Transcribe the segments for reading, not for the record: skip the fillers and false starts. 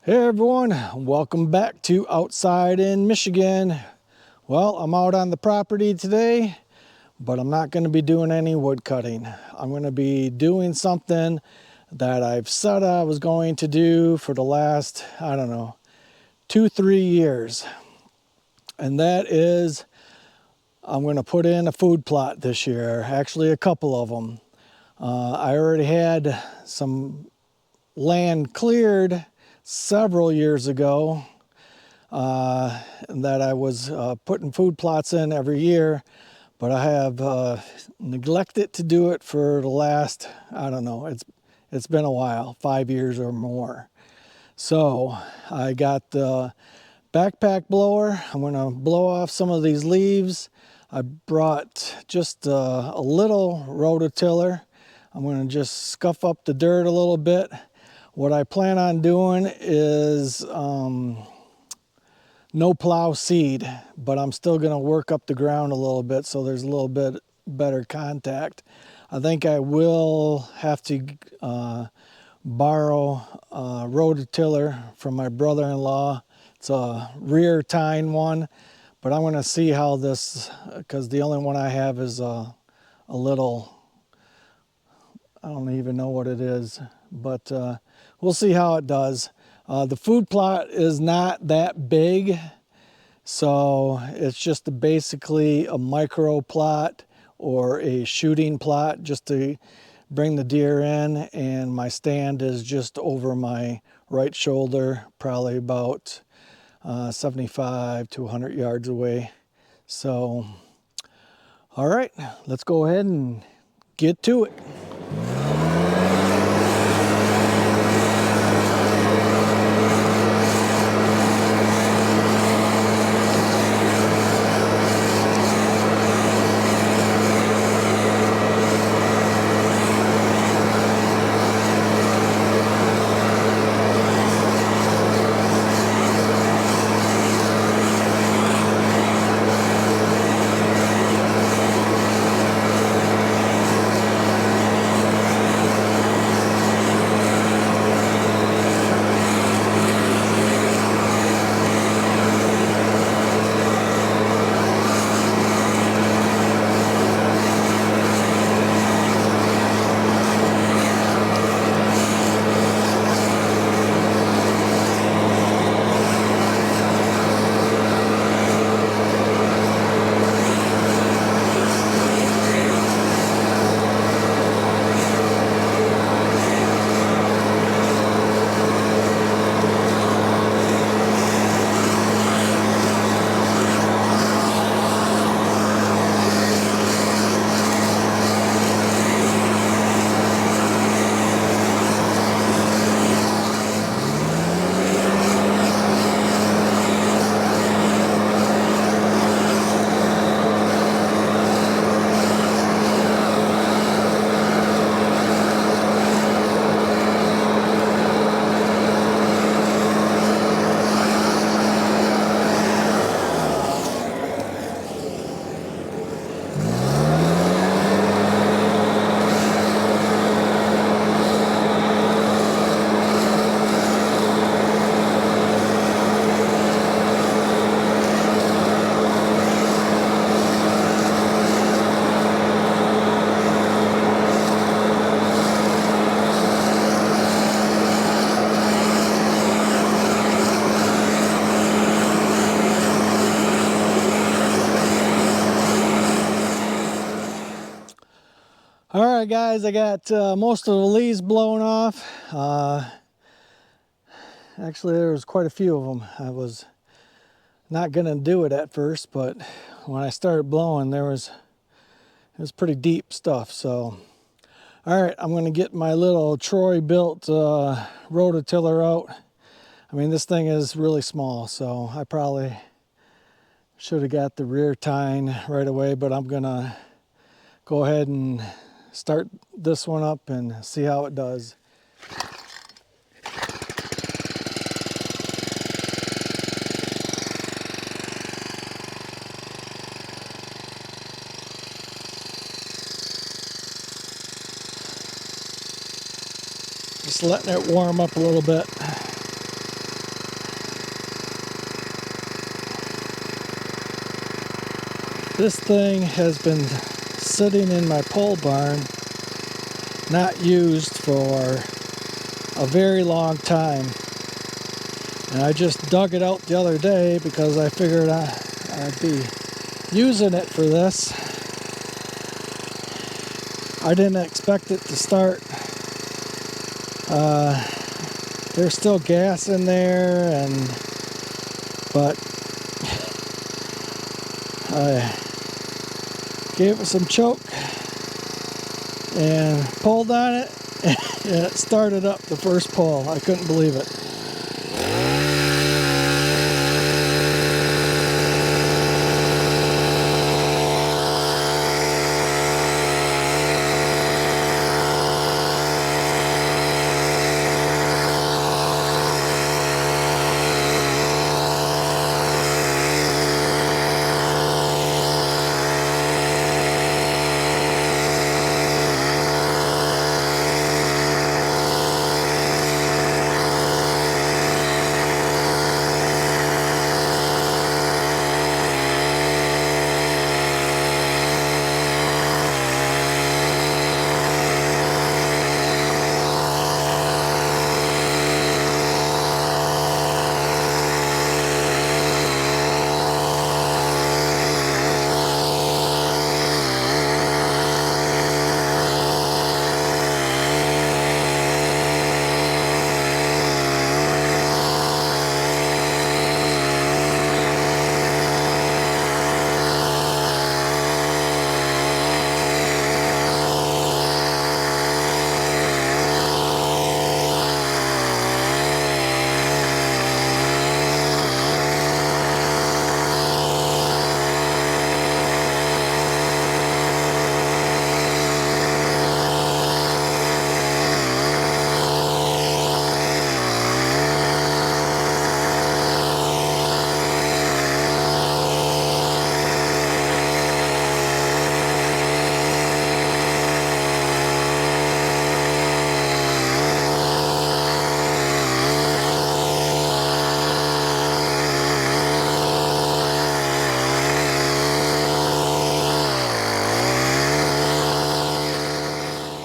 Hey everyone, welcome back to Outside in Michigan. Well, I'm out on the property today, but I'm not going to be doing any wood cutting. I'm going to be doing something that I've said I was going to do for the last, I don't know, 2-3 years. And that is, I'm going to put in a food plot this year, actually a couple of them. I already had some land cleared several years ago that I was putting food plots in every year, but I have neglected to do it for the last, I don't know, it's been a while, 5 years or more. So I got the backpack blower. I'm going to blow off some of these leaves. I brought just a little rototiller. I'm going to just scuff up the dirt a little bit. What I plan on doing is no plow seed, but I'm still going to work up the ground a little bit so there's a little bit better contact. I think I will have to borrow a rototiller from my brother-in-law. It's a rear tine one, but I'm going to see how this, because the only one I have is a little, I don't even know what it is, but we'll see how it does. The food plot is not that big, so it's just basically a micro plot or a shooting plot just to bring the deer in, and my stand is just over my right shoulder, probably about 75 to 100 yards away. So, all right, let's go ahead and get to it. All right, guys, I got most of the leaves blown off. Actually, there was quite a few of them. I was not going to do it at first, but when I started blowing, it was pretty deep stuff. So, all right, I'm going to get my little Troy-built rototiller out. I mean, this thing is really small, so I probably should have got the rear tine right away, but I'm going to go ahead and start this one up and see how it does. Just letting it warm up a little bit. This thing has been sitting in my pole barn, not used for a very long time. And I just dug it out the other day because I figured I'd be using it for this. I didn't expect it to start. There's still gas in there, but I gave it some choke and pulled on it, and it started up the first pull. I couldn't believe it.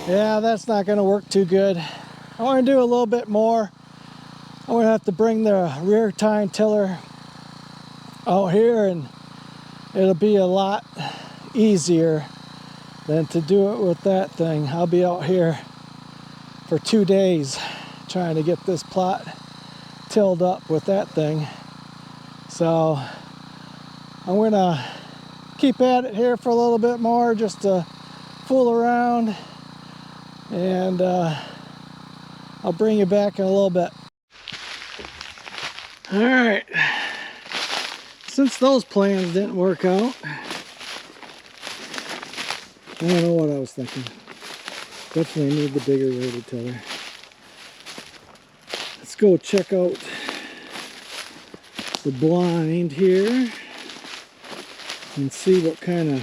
Yeah, that's not going to work too good. I want to do a little bit more. I'm going to have to bring the rear tine tiller out here, and it'll be a lot easier than to do it with that thing. I'll be out here for 2 days trying to get this plot tilled up with that thing. So I'm going to keep at it here for a little bit more just to fool around, and I'll bring you back in a little bit. All right, since those plans didn't work out, I don't know what I was thinking. Definitely need the bigger rototiller. Let's go check out the blind here and see what kind of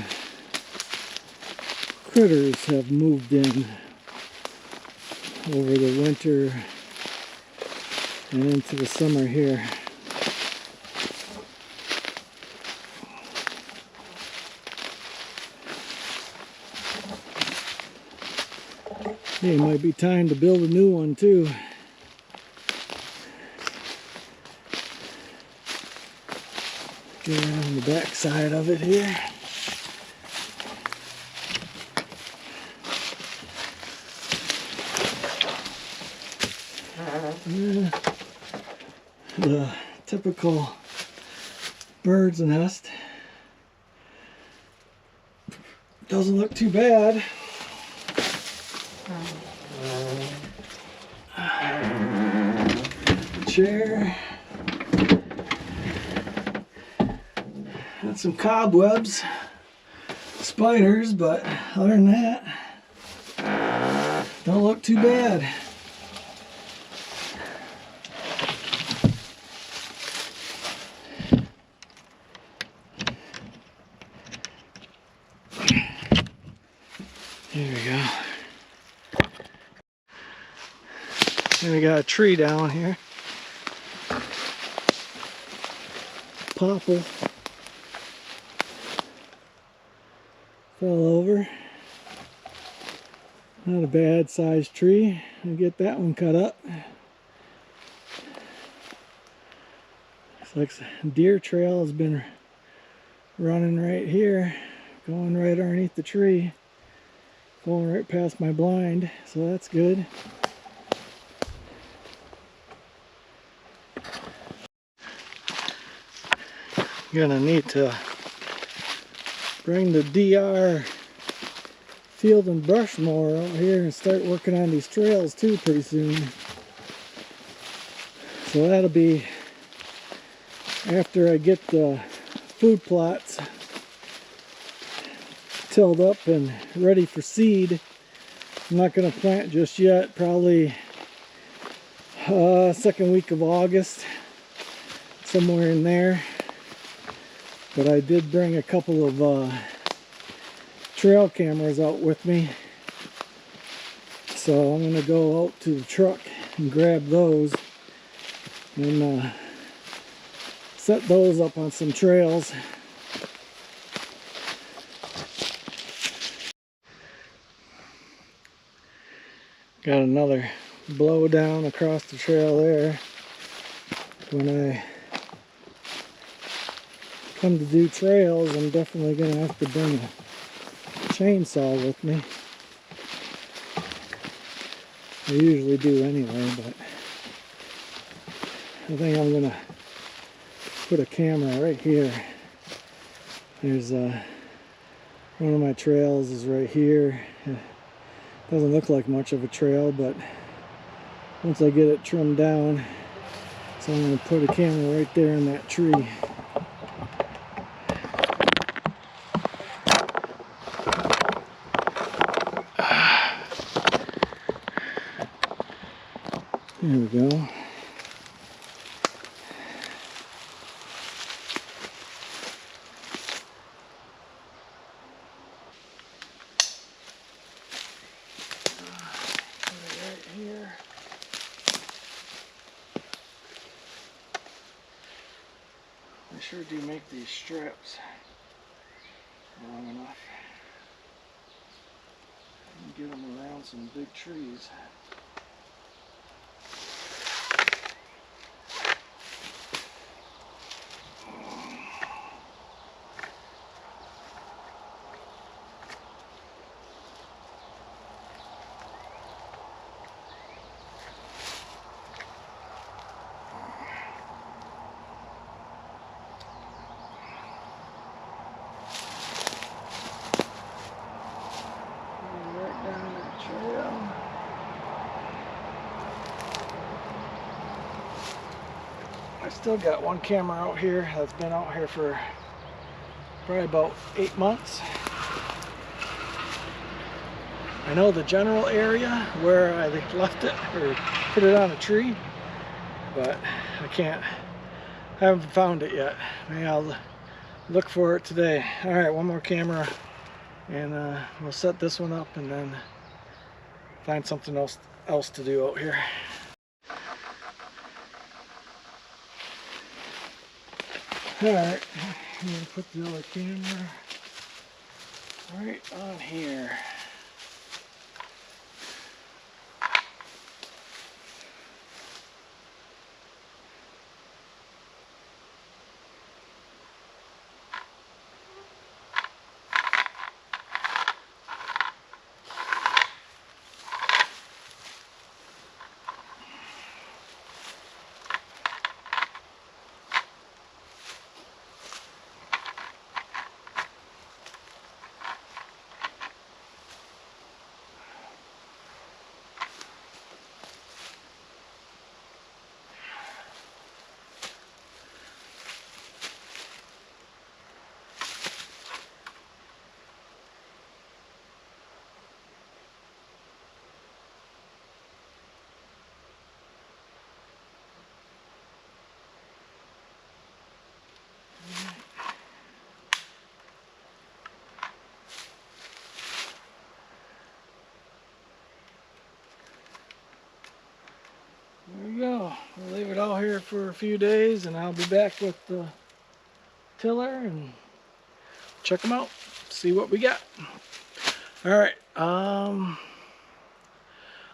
critters have moved in over the winter and into the summer here. It might be time to build a new one too. Get around the back side of it here. The typical bird's nest doesn't look too bad. Chair. Got some cobwebs, spiders, but other than that, don't look too bad. There we go. Then we got a tree down here. Popple. fell over. Not a bad sized tree. I'll get that one cut up. Looks like the deer trail has been running right here, going right underneath the tree, going right past my blind, so that's good. Gonna need to bring the DR field and brush mower out here and start working on these trails too pretty soon. So that'll be after I get the food plots tilled up and ready for seed. I'm not going to plant just yet, probably second week of August, somewhere in there. But I did bring a couple of trail cameras out with me, so I'm going to go out to the truck and grab those and set those up on some trails. Got another blow down across the trail there. When I come to do trails, I'm definitely going to have to bring a chainsaw with me. I usually do anyway, but I think I'm going to put a camera right here. There's one of my trails is right here. It doesn't look like much of a trail, but once I get it trimmed down, so I'm going to put a camera right there in that tree. There we go. I sure do make these strips long enough and get them around some big trees. I still got one camera out here that's been out here for probably about 8 months. I know the general area where I left it or put it on a tree, but I haven't found it yet. Maybe I'll look for it today. All right, one more camera and we'll set this one up and then find something else to do out here. Alright, I'm going to put the other camera right on here. There we go. We'll leave it all here for a few days and I'll be back with the tiller and check them out. see what we got. All right, I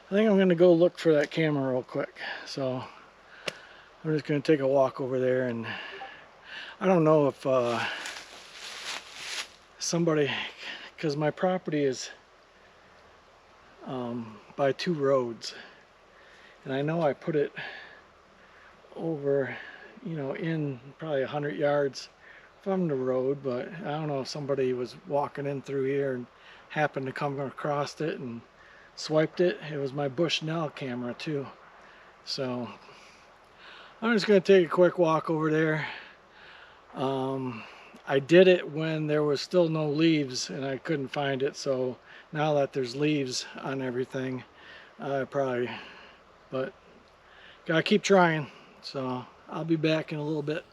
think I'm gonna go look for that camera real quick. So I'm just gonna take a walk over there, and I don't know if somebody, because my property is by 2 roads, and I know I put it over, you know, in probably 100 yards from the road, but I don't know if somebody was walking in through here and happened to come across it and swiped it. It was my Bushnell camera too. So I'm just going to take a quick walk over there. I did it when there was still no leaves and I couldn't find it, so now that there's leaves on everything, but gotta keep trying. So I'll be back in a little bit.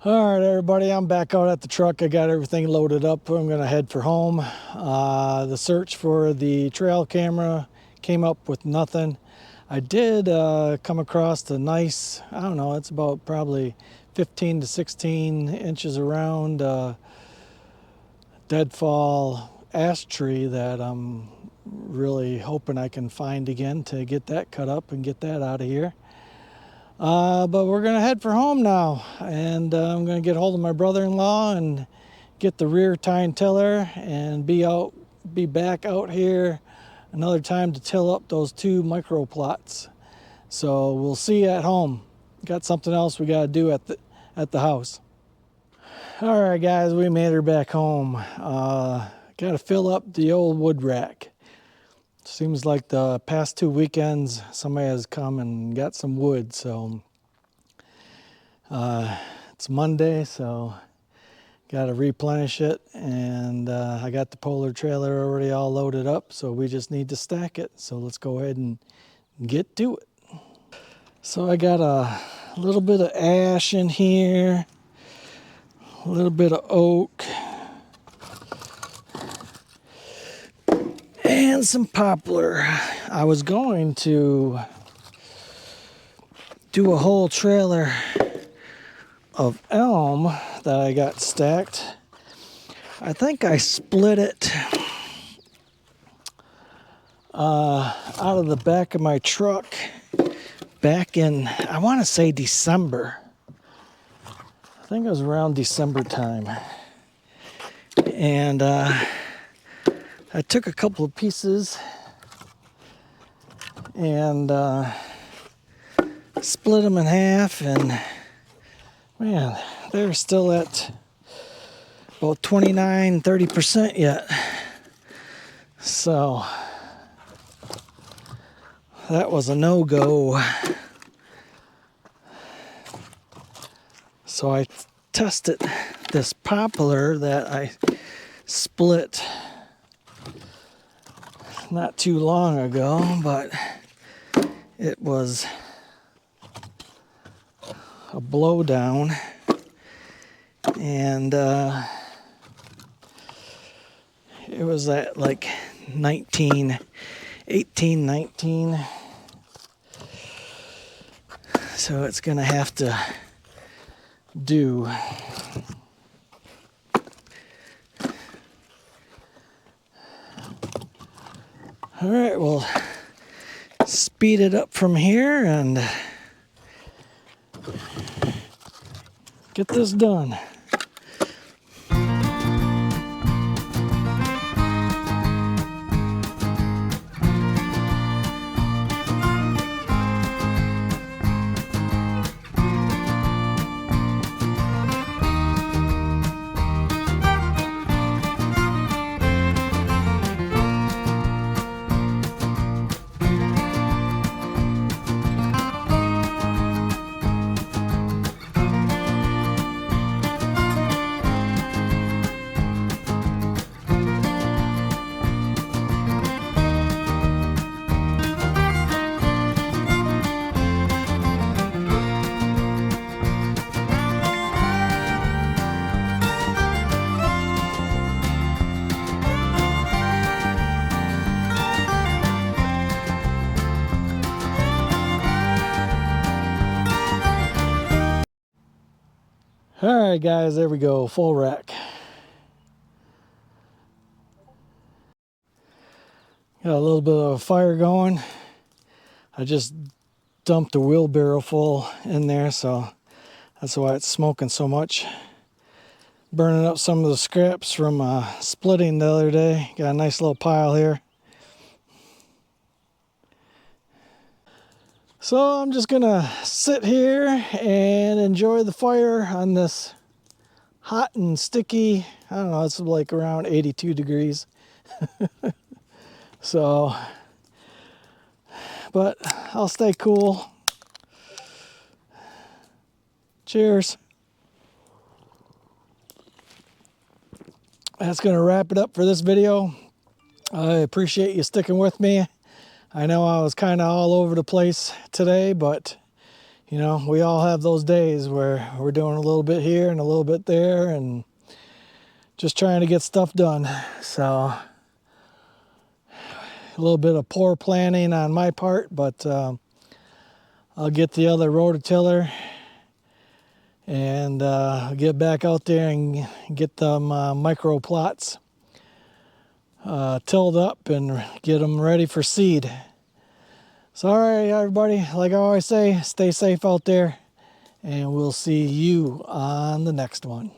All right, everybody, I'm back out at the truck. I got everything loaded up. I'm gonna head for home. The search for the trail camera came up with nothing. I did come across a nice, I don't know, it's about probably 15 to 16 inches around deadfall ash tree that I'm really hoping I can find again to get that cut up and get that out of here. But we're gonna head for home now, and I'm gonna get hold of my brother-in-law and get the rear tine tiller and be back out here another time to till up those 2 micro plots. So we'll see you at home. Got something else we gotta do at the house. All right, guys, we made her back home. Gotta fill up the old wood rack. Seems like the past 2 weekends somebody has come and got some wood, so it's Monday, so gotta replenish it, and I got the Polar trailer already all loaded up, so we just need to stack it. So let's go ahead and get to it. So I got a little bit of ash in here, a little bit of oak, and some poplar. I was going to do a whole trailer of elm that I got stacked. I think I split it out of the back of my truck back in, I want to say December. I think it was around December time. And I took a couple of pieces and split them in half, and man, they're still at about 29-30% yet. So that was a no-go. So I tested this poplar that I split not too long ago, but it was a blowdown, and it was at like 18, 19. So it's gonna have to do. All right, we'll speed it up from here and get this done. All right, guys, there we go, full rack. Got a little bit of a fire going. I just dumped a wheelbarrow full in there, so that's why it's smoking so much. Burning up some of the scraps from splitting the other day. Got a nice little pile here. So I'm just gonna sit here and enjoy the fire on this hot and sticky, I don't know, it's like around 82 degrees. So, but I'll stay cool. Cheers. That's gonna wrap it up for this video. I appreciate you sticking with me. I know I was kind of all over the place today, but you know, we all have those days where we're doing a little bit here and a little bit there and just trying to get stuff done. So a little bit of poor planning on my part, but I'll get the other rototiller and get back out there and get them micro plots tilled up and get them ready for seed. So all right, everybody, like I always say, stay safe out there, and we'll see you on the next one.